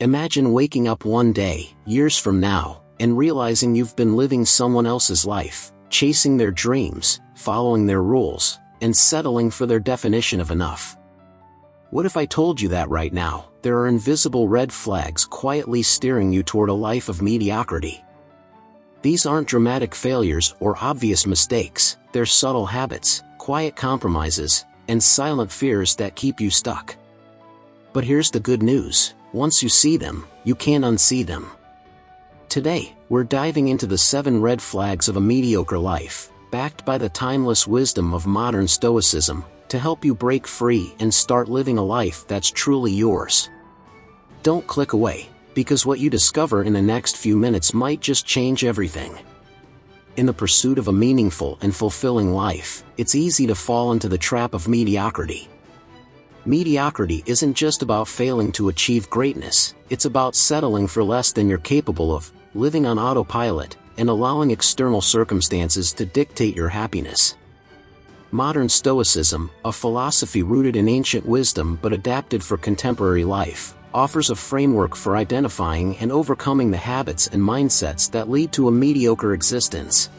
Imagine waking up one day, years from now, and realizing you've been living someone else's life, chasing their dreams, following their rules, and settling for their definition of enough. What if I told you that right now, there are invisible red flags quietly steering you toward a life of mediocrity? These aren't dramatic failures or obvious mistakes, they're subtle habits, quiet compromises, and silent fears that keep you stuck. But here's the good news, once you see them, you can't unsee them. Today, we're diving into the 7 red flags of a mediocre life, backed by the timeless wisdom of modern Stoicism, to help you break free and start living a life that's truly yours. Don't click away, because what you discover in the next few minutes might just change everything. In the pursuit of a meaningful and fulfilling life, it's easy to fall into the trap of mediocrity. Mediocrity isn't just about failing to achieve greatness, it's about settling for less than you're capable of, living on autopilot, and allowing external circumstances to dictate your happiness. Modern Stoicism, a philosophy rooted in ancient wisdom but adapted for contemporary life, offers a framework for identifying and overcoming the habits and mindsets that lead to a mediocre existence.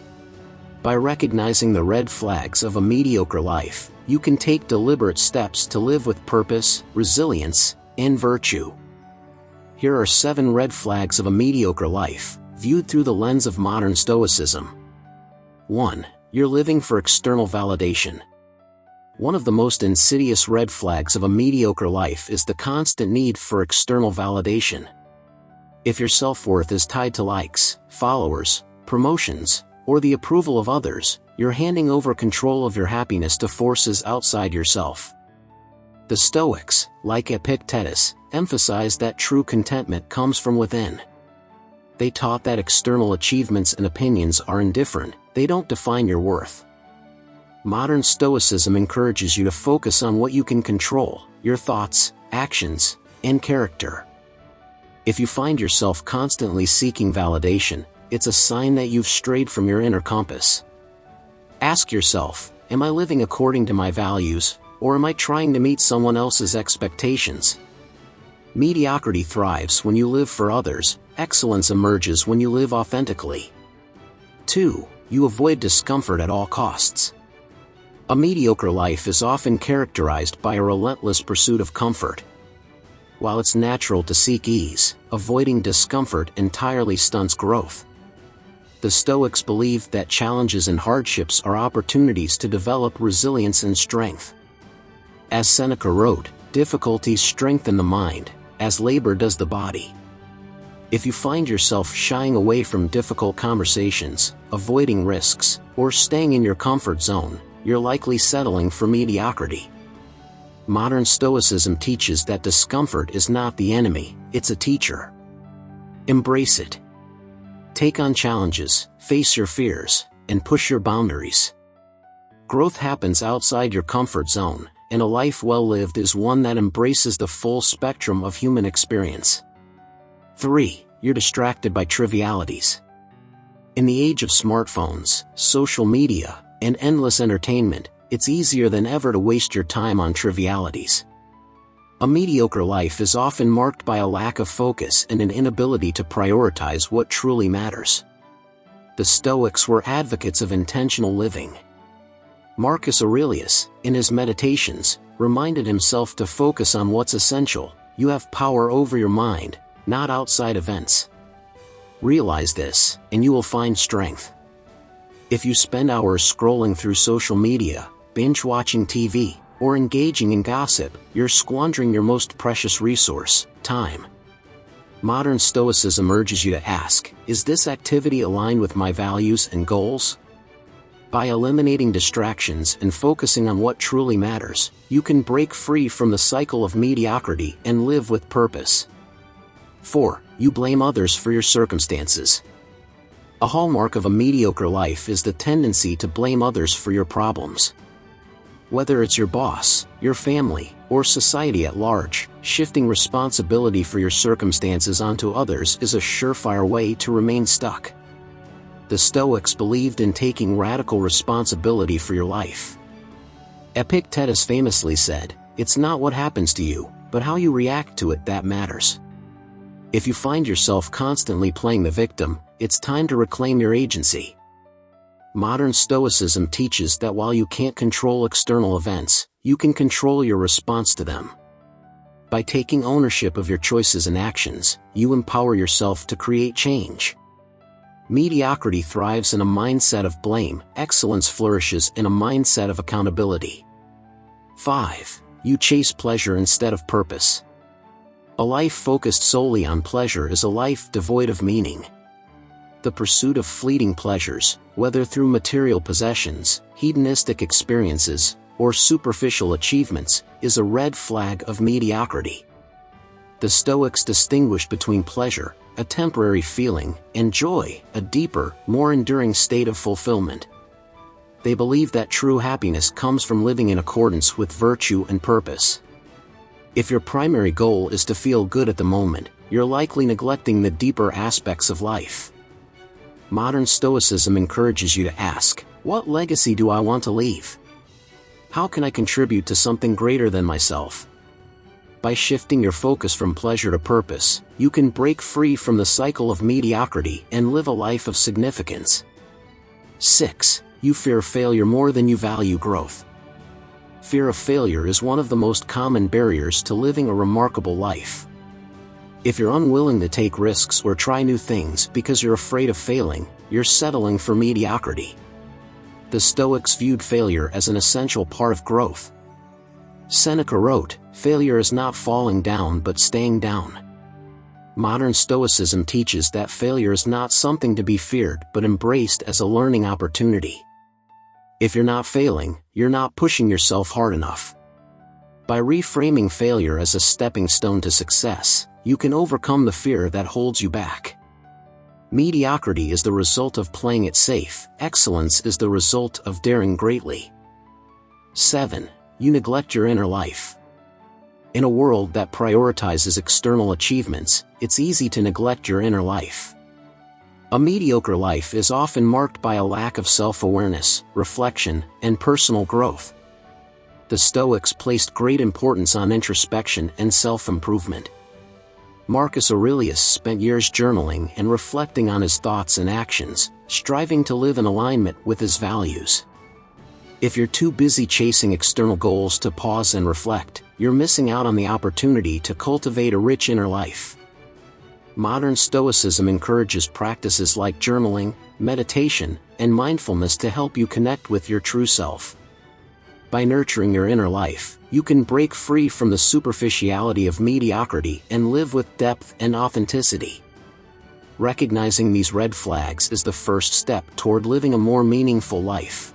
By recognizing the red flags of a mediocre life, you can take deliberate steps to live with purpose, resilience, and virtue. Here are 7 red flags of a mediocre life, viewed through the lens of modern Stoicism. 1. You're living for external validation. One of the most insidious red flags of a mediocre life is the constant need for external validation. If your self-worth is tied to likes, followers, promotions, or the approval of others, you're handing over control of your happiness to forces outside yourself. The Stoics, like Epictetus, emphasized that true contentment comes from within. They taught that external achievements and opinions are indifferent, they don't define your worth. Modern Stoicism encourages you to focus on what you can control, your thoughts, actions, and character. If you find yourself constantly seeking validation, it's a sign that you've strayed from your inner compass. Ask yourself, am I living according to my values, or am I trying to meet someone else's expectations? Mediocrity thrives when you live for others, excellence emerges when you live authentically. 2. You avoid discomfort at all costs. A mediocre life is often characterized by a relentless pursuit of comfort. While it's natural to seek ease, avoiding discomfort entirely stunts growth. The Stoics believed that challenges and hardships are opportunities to develop resilience and strength. As Seneca wrote, difficulties strengthen the mind, as labor does the body. If you find yourself shying away from difficult conversations, avoiding risks, or staying in your comfort zone, you're likely settling for mediocrity. Modern Stoicism teaches that discomfort is not the enemy, it's a teacher. Embrace it. Take on challenges, face your fears, and push your boundaries. Growth happens outside your comfort zone, and a life well lived is one that embraces the full spectrum of human experience. 3. You're distracted by trivialities. In the age of smartphones, social media, and endless entertainment, it's easier than ever to waste your time on trivialities. A mediocre life is often marked by a lack of focus and an inability to prioritize what truly matters. The Stoics were advocates of intentional living. Marcus Aurelius, in his Meditations, reminded himself to focus on what's essential. You have power over your mind, not outside events. Realize this, and you will find strength. If you spend hours scrolling through social media, binge-watching TV, or engaging in gossip, you're squandering your most precious resource, time. Modern Stoicism urges you to ask, is this activity aligned with my values and goals? By eliminating distractions and focusing on what truly matters, you can break free from the cycle of mediocrity and live with purpose. 4. You blame others for your circumstances. A hallmark of a mediocre life is the tendency to blame others for your problems. Whether it's your boss, your family, or society at large, shifting responsibility for your circumstances onto others is a surefire way to remain stuck. The Stoics believed in taking radical responsibility for your life. Epictetus famously said, "It's not what happens to you, but how you react to it that matters." If you find yourself constantly playing the victim, it's time to reclaim your agency. Modern Stoicism teaches that while you can't control external events, you can control your response to them. By taking ownership of your choices and actions, you empower yourself to create change. Mediocrity thrives in a mindset of blame, excellence flourishes in a mindset of accountability. 5. You chase pleasure instead of purpose. A life focused solely on pleasure is a life devoid of meaning. The pursuit of fleeting pleasures, whether through material possessions, hedonistic experiences, or superficial achievements, is a red flag of mediocrity. The Stoics distinguish between pleasure, a temporary feeling, and joy, a deeper, more enduring state of fulfillment. They believe that true happiness comes from living in accordance with virtue and purpose. If your primary goal is to feel good at the moment, you're likely neglecting the deeper aspects of life. Modern Stoicism encourages you to ask, what legacy do I want to leave? How can I contribute to something greater than myself? By shifting your focus from pleasure to purpose, you can break free from the cycle of mediocrity and live a life of significance. 6. You fear failure more than you value growth. Fear of failure is one of the most common barriers to living a remarkable life. If you're unwilling to take risks or try new things because you're afraid of failing, you're settling for mediocrity. The Stoics viewed failure as an essential part of growth. Seneca wrote, "Failure is not falling down but staying down." Modern Stoicism teaches that failure is not something to be feared but embraced as a learning opportunity. If you're not failing, you're not pushing yourself hard enough. By reframing failure as a stepping stone to success, you can overcome the fear that holds you back. Mediocrity is the result of playing it safe, excellence is the result of daring greatly. 7. You neglect your inner life. In a world that prioritizes external achievements, it's easy to neglect your inner life. A mediocre life is often marked by a lack of self-awareness, reflection, and personal growth. The Stoics placed great importance on introspection and self-improvement. Marcus Aurelius spent years journaling and reflecting on his thoughts and actions, striving to live in alignment with his values. If you're too busy chasing external goals to pause and reflect, you're missing out on the opportunity to cultivate a rich inner life. Modern Stoicism encourages practices like journaling, meditation, and mindfulness to help you connect with your true self. By nurturing your inner life, you can break free from the superficiality of mediocrity and live with depth and authenticity. Recognizing these red flags is the first step toward living a more meaningful life.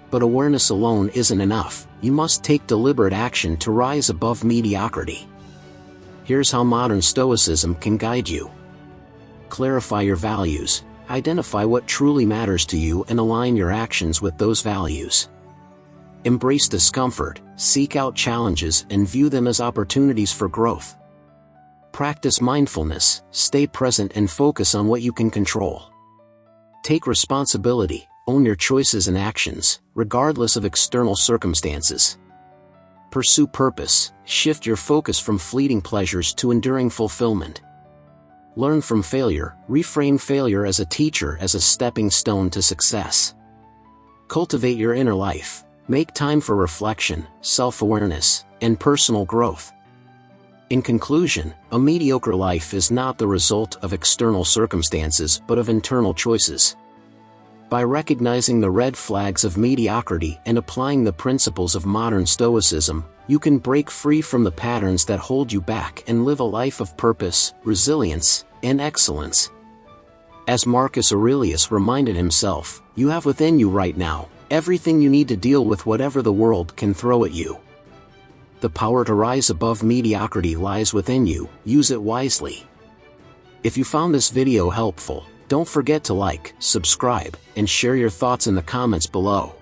But awareness alone isn't enough, you must take deliberate action to rise above mediocrity. Here's how modern Stoicism can guide you. Clarify your values, identify what truly matters to you and align your actions with those values. Embrace discomfort, seek out challenges and view them as opportunities for growth. Practice mindfulness, stay present and focus on what you can control. Take responsibility, own your choices and actions, regardless of external circumstances. Pursue purpose, shift your focus from fleeting pleasures to enduring fulfillment. Learn from failure, reframe failure as a teacher as a stepping stone to success. Cultivate your inner life, make time for reflection, self-awareness, and personal growth. In conclusion, a mediocre life is not the result of external circumstances but of internal choices. By recognizing the red flags of mediocrity and applying the principles of modern Stoicism, you can break free from the patterns that hold you back and live a life of purpose, resilience, and excellence. As Marcus Aurelius reminded himself, you have within you right now everything you need to deal with whatever the world can throw at you. The power to rise above mediocrity lies within you, use it wisely. If you found this video helpful, don't forget to like, subscribe, and share your thoughts in the comments below.